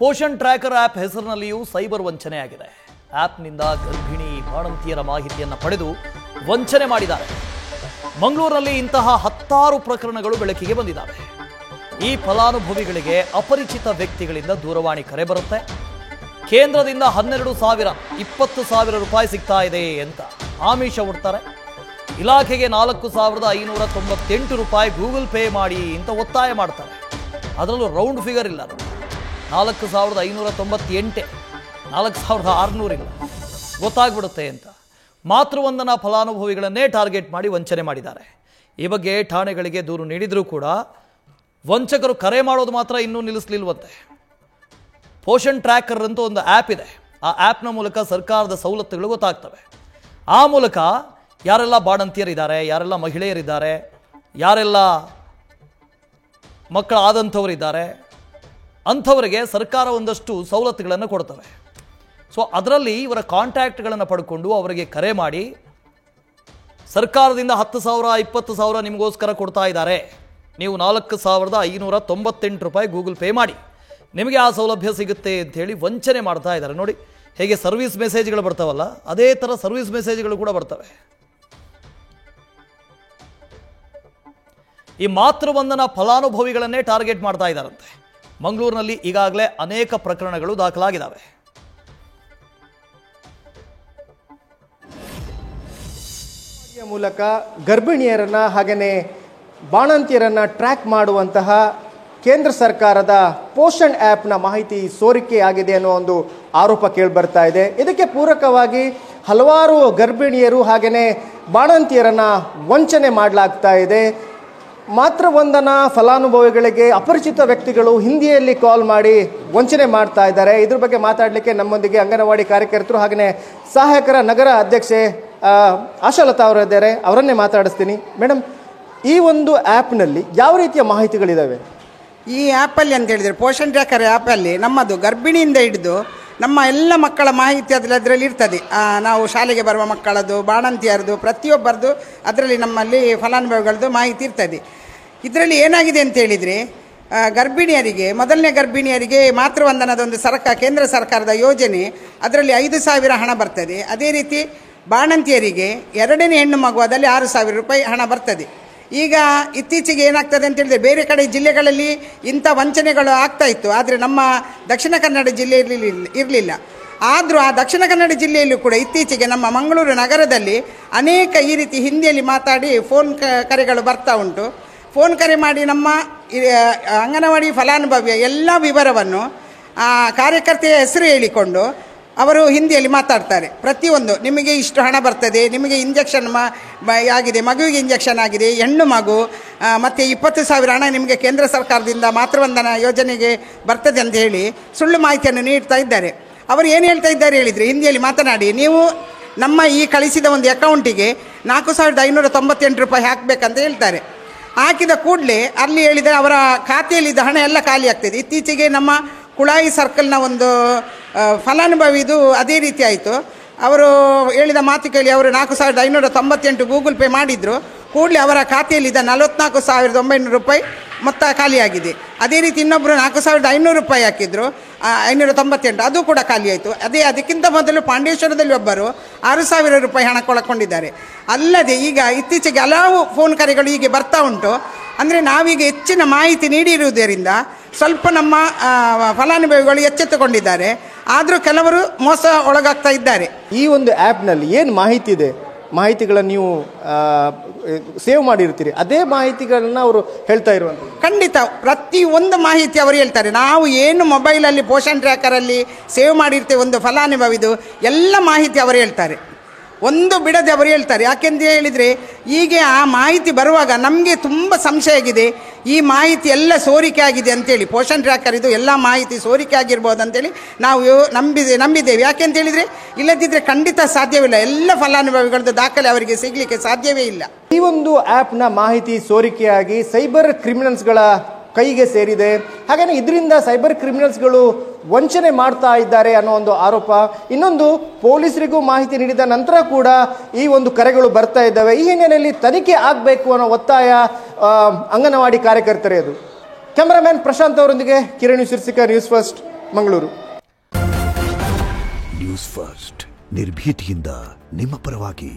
Poshan tracker app ಹೆಸರಿನಲ್ಲಿಯೂ cyber ವಂಚನೆಯಾಗಿದೆ. ಆಪ್ನಿಂದ ಗರ್ಭಿಣಿ ಬಾಣಂತಿಯರ ಮಾಹಿತಿಯನ್ನು ಪಡೆದು ವಂಚನೆ ಮಾಡಿದ್ದಾರೆ. ಮಂಗಳೂರಿನಲ್ಲಿ ಇಂತಹ 10 ಪ್ರಕರಣಗಳು ಬೆಳಕಿಗೆ ಬಂದಿದ್ದಾವೆ. ಈ ಫಲಾನುಭವಿಗಳಿಗೆ ಅಪರಿಚಿತ ವ್ಯಕ್ತಿಗಳಿಂದ ದೂರವಾಣಿ ಕರೆ ಬರುತ್ತೆ. ಕೇಂದ್ರದಿಂದ 12,000 20,000 ರೂಪಾಯಿ ಸಿಗ್ತಾ ಇದೆ ಅಂತ ಆಮಿಷ ಹುಡ್ತಾರೆ. ಇಲಾಖೆಗೆ 4,598 ರೂಪಾಯಿ ಗೂಗಲ್ ಪೇ ಮಾಡಿ ಅಂತ ಒತ್ತಾಯ ಮಾಡ್ತಾರೆ. ಅದರಲ್ಲೂ ರೌಂಡ್ ಫಿಗರ್ ಇಲ್ಲ, 4,598 4,600 ಇಲ್ಲ, ಗೊತ್ತಾಗ್ಬಿಡುತ್ತೆ ಅಂತ ಮಾತೃವಂದನಾ ಫಲಾನುಭವಿಗಳನ್ನೇ ಟಾರ್ಗೆಟ್ ಮಾಡಿ ವಂಚನೆ ಮಾಡಿದ್ದಾರೆ. ಈ ಬಗ್ಗೆ ಠಾಣೆಗಳಿಗೆ ದೂರು ನೀಡಿದರೂ ಕೂಡ ವಂಚಕರು ಕರೆ ಮಾಡೋದು ಮಾತ್ರ ಇನ್ನೂ ನಿಲ್ಲಿಸಲಿಲ್ವಂತೆ. ಪೋಷಣ್ ಟ್ರ್ಯಾಕರ್ ಅಂತ ಒಂದು ಆ್ಯಪ್ ಇದೆ. ಆ ಆ್ಯಪ್ನ ಮೂಲಕ ಸರ್ಕಾರದ ಸವಲತ್ತುಗಳು ಗೊತ್ತಾಗ್ತವೆ. ಆ ಮೂಲಕ ಯಾರೆಲ್ಲ ಬಾಣಂತಿಯರಿದ್ದಾರೆ, ಯಾರೆಲ್ಲ ಮಹಿಳೆಯರಿದ್ದಾರೆ, ಯಾರೆಲ್ಲ ಮಕ್ಕಳಾದಂಥವರಿದ್ದಾರೆ ಅಂಥವರಿಗೆ ಸರ್ಕಾರ ಒಂದಷ್ಟು ಸವಲತ್ತುಗಳನ್ನು ಕೊಡ್ತವೆ. ಸೊ ಅದರಲ್ಲಿ ಇವರ ಕಾಂಟ್ಯಾಕ್ಟ್ಗಳನ್ನು ಪಡ್ಕೊಂಡು ಅವರಿಗೆ ಕರೆ ಮಾಡಿ ಸರ್ಕಾರದಿಂದ 10,000 20,000 ನಿಮಗೋಸ್ಕರ ಕೊಡ್ತಾ ಇದ್ದಾರೆ, ನೀವು 4,598 ರೂಪಾಯಿ ಗೂಗಲ್ ಪೇ ಮಾಡಿ, ನಿಮಗೆ ಆ ಸೌಲಭ್ಯ ಸಿಗುತ್ತೆ ಅಂಥೇಳಿ ವಂಚನೆ ಮಾಡ್ತಾ ಇದ್ದಾರೆ. ನೋಡಿ ಹೇಗೆ ಸರ್ವಿಸ್ ಮೆಸೇಜ್ಗಳು ಬರ್ತಾವಲ್ಲ, ಅದೇ ಥರ ಸರ್ವಿಸ್ ಮೆಸೇಜ್ಗಳು ಕೂಡ ಬರ್ತವೆ. ಈ ಮಾತೃವಂದನಾ ಫಲಾನುಭವಿಗಳನ್ನೇ ಟಾರ್ಗೆಟ್ ಮಾಡ್ತಾ ಇದ್ದಾರಂತೆ. ಮಂಗಳೂರಿನಲ್ಲಿ ಈಗಾಗಲೇ ಅನೇಕ ಪ್ರಕರಣಗಳು ದಾಖಲಾಗಿದ್ದಾವೆ. ಮೂಲಕ ಗರ್ಭಿಣಿಯರನ್ನ ಹಾಗೆಯೇ ಬಾಣಂತಿಯರನ್ನ ಟ್ರ್ಯಾಕ್ ಮಾಡುವಂತಹ ಕೇಂದ್ರ ಸರ್ಕಾರದ ಪೋಷಣ್ ಆ್ಯಪ್ನ ಮಾಹಿತಿ ಸೋರಿಕೆಯಾಗಿದೆ ಅನ್ನೋ ಒಂದು ಆರೋಪ ಕೇಳಿಬರ್ತಾ ಇದೆ. ಇದಕ್ಕೆ ಪೂರಕವಾಗಿ ಹಲವಾರು ಗರ್ಭಿಣಿಯರು ಹಾಗೆಯೇ ಬಾಣಂತಿಯರನ್ನ ವಂಚನೆ ಮಾಡಲಾಗ್ತಾ ಇದೆ. ಮಾತೃವಂದನಾ ಫಲಾನುಭವಿಗಳಿಗೆ ಅಪರಿಚಿತ ವ್ಯಕ್ತಿಗಳು ಹಿಂದಿಯಲ್ಲಿ ಕಾಲ್ ಮಾಡಿ ವಂಚನೆ ಮಾಡ್ತಾ ಇದ್ದಾರೆ. ಇದ್ರ ಬಗ್ಗೆ ಮಾತಾಡಲಿಕ್ಕೆ ನಮ್ಮೊಂದಿಗೆ ಅಂಗನವಾಡಿ ಕಾರ್ಯಕರ್ತರು ಹಾಗೆಯೇ ಸಹಾಯಕರ ನಗರ ಅಧ್ಯಕ್ಷೆ ಆಶಾಲತಾ ಅವರಿದ್ದಾರೆ. ಅವರನ್ನೇ ಮಾತಾಡಿಸ್ತೀನಿ. ಮೇಡಮ್, ಈ ಒಂದು ಆ್ಯಪ್ನಲ್ಲಿ ಯಾವ ರೀತಿಯ ಮಾಹಿತಿಗಳಿದ್ದಾವೆ? ಈ ಆ್ಯಪಲ್ಲಿ ಅಂತ ಹೇಳಿದರೆ ಪೋಷಣ್ ಟ್ರ್ಯಾಕರ್ ಆ್ಯಪಲ್ಲಿ ನಮ್ಮದು ಗರ್ಭಿಣಿಯಿಂದ ಹಿಡಿದು ನಮ್ಮ ಎಲ್ಲ ಮಕ್ಕಳ ಮಾಹಿತಿ ಅದರಲ್ಲಿ ಇರ್ತದೆ. ನಾವು ಶಾಲೆಗೆ ಬರುವ ಮಕ್ಕಳದು, ಬಾಣಂತಿಯರದು, ಪ್ರತಿಯೊಬ್ಬರದು ಅದರಲ್ಲಿ ನಮ್ಮಲ್ಲಿ ಫಲಾನುಭವಿಗಳದ್ದು ಮಾಹಿತಿ ಇರ್ತದೆ. ಇದರಲ್ಲಿ ಏನಾಗಿದೆ ಅಂತ ಹೇಳಿದರೆ, ಗರ್ಭಿಣಿಯರಿಗೆ, ಮೊದಲನೇ ಗರ್ಭಿಣಿಯರಿಗೆ ಮಾತೃವಂದನದ ಒಂದು ಕೇಂದ್ರ ಸರ್ಕಾರದ ಯೋಜನೆ, ಅದರಲ್ಲಿ 5,000 ಹಣ ಬರ್ತದೆ. ಅದೇ ರೀತಿ ಬಾಣಂತಿಯರಿಗೆ ಎರಡನೇ ಹೆಣ್ಣು ಮಗು ಅದರಲ್ಲಿ 6,000 ರೂಪಾಯಿ ಹಣ ಬರ್ತದೆ. ಈಗ ಇತ್ತೀಚೆಗೆ ಏನಾಗ್ತದೆ ಅಂತ ಹೇಳಿದರೆ, ಬೇರೆ ಕಡೆ ಜಿಲ್ಲೆಗಳಲ್ಲಿ ಇಂಥ ವಂಚನೆಗಳು ಆಗ್ತಾ ಇತ್ತು, ಆದರೆ ನಮ್ಮ ದಕ್ಷಿಣ ಕನ್ನಡ ಜಿಲ್ಲೆಯಲ್ಲಿ ಇರಲಿಲ್ಲ. ಆದರೂ ಆ ದಕ್ಷಿಣ ಕನ್ನಡ ಜಿಲ್ಲೆಯಲ್ಲೂ ಕೂಡ ಇತ್ತೀಚೆಗೆ ನಮ್ಮ ಮಂಗಳೂರು ನಗರದಲ್ಲಿ ಅನೇಕ ಈ ರೀತಿ ಹಿಂದಿಯಲ್ಲಿ ಮಾತಾಡಿ ಫೋನ್ ಕರೆಗಳು ಬರ್ತಾ ಉಂಟು. ಫೋನ್ ಕರೆ ಮಾಡಿ ನಮ್ಮ ಅಂಗನವಾಡಿ ಫಲಾನುಭವಿಯ ಎಲ್ಲ ವಿವರವನ್ನು ಕಾರ್ಯಕರ್ತೆಯ ಹೆಸರು ಹೇಳಿಕೊಂಡು ಅವರು ಹಿಂದಿಯಲ್ಲಿ ಮಾತಾಡ್ತಾರೆ. ಪ್ರತಿಯೊಂದು, ನಿಮಗೆ ಇಷ್ಟು ಹಣ ಬರ್ತದೆ, ನಿಮಗೆ ಇಂಜೆಕ್ಷನ್ ಆಗಿದೆ, ಮಗುವಿಗೆ ಇಂಜೆಕ್ಷನ್ ಆಗಿದೆ, ಹೆಣ್ಣು ಮಗು, ಮತ್ತು 20,000 ಹಣ ನಿಮಗೆ ಕೇಂದ್ರ ಸರ್ಕಾರದಿಂದ ಮಾತೃವಂದನಾ ಯೋಜನೆಗೆ ಬರ್ತದೆ ಅಂತ ಹೇಳಿ ಸುಳ್ಳು ಮಾಹಿತಿಯನ್ನು ನೀಡ್ತಾ ಇದ್ದಾರೆ. ಅವರು ಏನು ಹೇಳ್ತಾ ಇದ್ದಾರೆ ಹೇಳಿದರೆ, ಹಿಂದಿಯಲ್ಲಿ ಮಾತನಾಡಿ ನೀವು ನಮ್ಮ ಈ ಕಳಿಸಿದ ಒಂದು ಅಕೌಂಟಿಗೆ 4,598 ರೂಪಾಯಿ ಹಾಕಬೇಕಂತ ಹೇಳ್ತಾರೆ. ಹಾಕಿದ ಕೂಡಲೇ ಅಲ್ಲಿ ಹೇಳಿದರೆ ಅವರ ಖಾತೆಯಲ್ಲಿದ್ದ ಹಣ ಎಲ್ಲ ಖಾಲಿ ಆಗ್ತದೆ. ಇತ್ತೀಚೆಗೆ ನಮ್ಮ ಕುಳಾಯಿ ಸರ್ಕಲ್ನ ಒಂದು ಫಲಾನುಭವಿದು ಅದೇ ರೀತಿ ಆಯಿತು. ಅವರು ಹೇಳಿದ ಮಾತು ಕೇಳಿ ಅವರು 4,598 ಗೂಗಲ್ ಪೇ ಮಾಡಿದರು. ಕೂಡಲೇ ಅವರ ಖಾತೆಯಲ್ಲಿದ್ದ 44,900 ರೂಪಾಯಿ ಮೊತ್ತ ಖಾಲಿಯಾಗಿದೆ. ಅದೇ ರೀತಿ ಇನ್ನೊಬ್ಬರು 4,500 ರೂಪಾಯಿ ಹಾಕಿದ್ರು, 598, ಅದು ಕೂಡ ಖಾಲಿಯಾಯಿತು. ಅದಕ್ಕಿಂತ ಮೊದಲು ಪಾಂಡೇಶ್ವರದಲ್ಲಿ ಒಬ್ಬರು 6,000 ರೂಪಾಯಿ ಹಣ ಕಳ್ಕೊಂಡಿದ್ದಾರೆ. ಅಲ್ಲದೆ ಈಗ ಇತ್ತೀಚೆಗೆ ಹಲವು ಫೋನ್ ಕರೆಗಳು ಹೀಗೆ ಬರ್ತಾ ಉಂಟು. ಅಂದರೆ ನಾವೀಗ ಹೆಚ್ಚಿನ ಮಾಹಿತಿ ನೀಡಿರುವುದರಿಂದ ಸ್ವಲ್ಪ ನಮ್ಮ ಫಲಾನುಭವಿಗಳು ಎಚ್ಚೆತ್ತುಕೊಂಡಿದ್ದಾರೆ. ಆದರೂ ಕೆಲವರು ಮೋಸ ಒಳಗಾಗ್ತಾ ಇದ್ದಾರೆ. ಈ ಒಂದು ಆ್ಯಪ್ನಲ್ಲಿ ಏನು ಮಾಹಿತಿ ಇದೆ, ಮಾಹಿತಿಗಳನ್ನು ನೀವು ಸೇವ್ ಮಾಡಿರ್ತೀರಿ, ಅದೇ ಮಾಹಿತಿಗಳನ್ನ ಅವರು ಹೇಳ್ತಾ ಇರುವಂಥ? ಖಂಡಿತ ಪ್ರತಿಯೊಂದು ಮಾಹಿತಿ ಅವರು ಹೇಳ್ತಾರೆ. ನಾವು ಏನು ಮೊಬೈಲಲ್ಲಿ ಪೋಷಣ್ ಟ್ರ್ಯಾಕರಲ್ಲಿ ಸೇವ್ ಮಾಡಿರ್ತೇವೆ ಒಂದು ಫಲಾನುಭವಿದು ಎಲ್ಲ ಮಾಹಿತಿ ಅವರು ಹೇಳ್ತಾರೆ, ಒಂದು ಬಿಡದೆ ಅವರು ಹೇಳ್ತಾರೆ. ಯಾಕೆಂತ ಹೇಳಿದರೆ ಹೀಗೆ ಆ ಮಾಹಿತಿ ಬರುವಾಗ ನಮಗೆ ತುಂಬ ಸಂಶಯ ಆಗಿದೆ, ಈ ಮಾಹಿತಿ ಎಲ್ಲ ಸೋರಿಕೆ ಆಗಿದೆ ಅಂತೇಳಿ. ಪೋಷಣ್ ಟ್ರ್ಯಾಕರ್ ಇದು ಎಲ್ಲ ಮಾಹಿತಿ ಸೋರಿಕೆ ಆಗಿರ್ಬೋದು ಅಂತೇಳಿ ನಾವು ನಂಬಿದ್ದೇವೆ. ಯಾಕೆಂತ ಹೇಳಿದರೆ ಇಲ್ಲದಿದ್ದರೆ ಖಂಡಿತ ಸಾಧ್ಯವಿಲ್ಲ, ಎಲ್ಲ ಫಲಾನುಭವಿಗಳದ್ದು ದಾಖಲೆ ಅವರಿಗೆ ಸಿಗಲಿಕ್ಕೆ ಸಾಧ್ಯವೇ ಇಲ್ಲ. ಈ ಒಂದು ಆ್ಯಪ್ನ ಮಾಹಿತಿ ಸೋರಿಕೆಯಾಗಿ ಸೈಬರ್ ಕ್ರಿಮಿನಲ್ಸ್ಗಳ ಕೈಗೆ ಸೇರಿದೆ. ಹಾಗೆಯೇ ಇದರಿಂದ ಸೈಬರ್ ಕ್ರಿಮಿನಲ್ಸ್ಗಳು ವಂಚನೆ ಮಾಡ್ತಾ ಇದ್ದಾರೆ ಅನ್ನೋ ಒಂದು ಆರೋಪ. ಇನ್ನೊಂದು, ಪೊಲೀಸರಿಗೂ ಮಾಹಿತಿ ನೀಡಿದ ನಂತರ ಕೂಡ ಈ ಒಂದು ಕರೆಗಳು ಬರ್ತಾ ಇದ್ದಾವೆ. ಈ ಹಿನ್ನೆಲೆಯಲ್ಲಿ ತನಿಖೆ ಆಗಬೇಕು ಅನ್ನೋ ಒತ್ತಾಯ ಅಂಗನವಾಡಿ ಕಾರ್ಯಕರ್ತರೇ. ಅದು ಕ್ಯಾಮರಾಮ್ಯಾನ್ ಪ್ರಶಾಂತ್ ಅವರೊಂದಿಗೆ Kiran Shirsika, news first, Mangaluru. News first ನಿರ್ಭೀತಿಯಿಂದ ನಿಮ್ಮ ಪರವಾಗಿ.